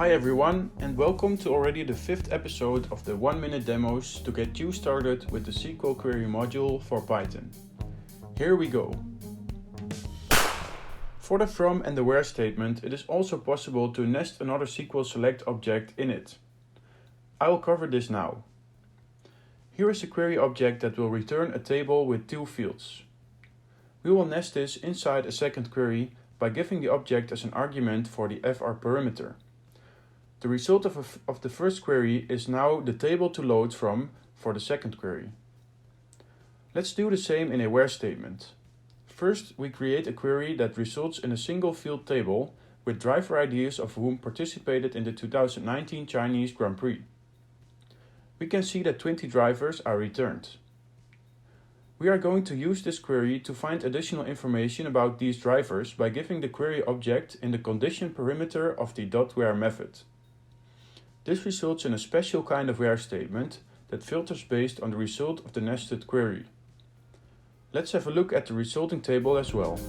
Hi everyone, and welcome to already the 5th episode of the 1-minute demos to get you started with the SQL query module for Python. Here we go. For the from and the where statement, it is also possible to nest another SQL select object in it. I will cover this now. Here is a query object that will return a table with two fields. We will nest this inside a second query by giving the object as an argument for the fr parameter. The result of the first query is now the table to load from for the second query. Let's do the same in a where statement. First, we create a query that results in a single field table with driver IDs of whom participated in the 2019 Chinese Grand Prix. We can see that 20 drivers are returned. We are going to use this query to find additional information about these drivers by giving the query object in the condition parameter of the .where method. This results in a special kind of where statement that filters based on the result of the nested query. Let's have a look at the resulting table as well.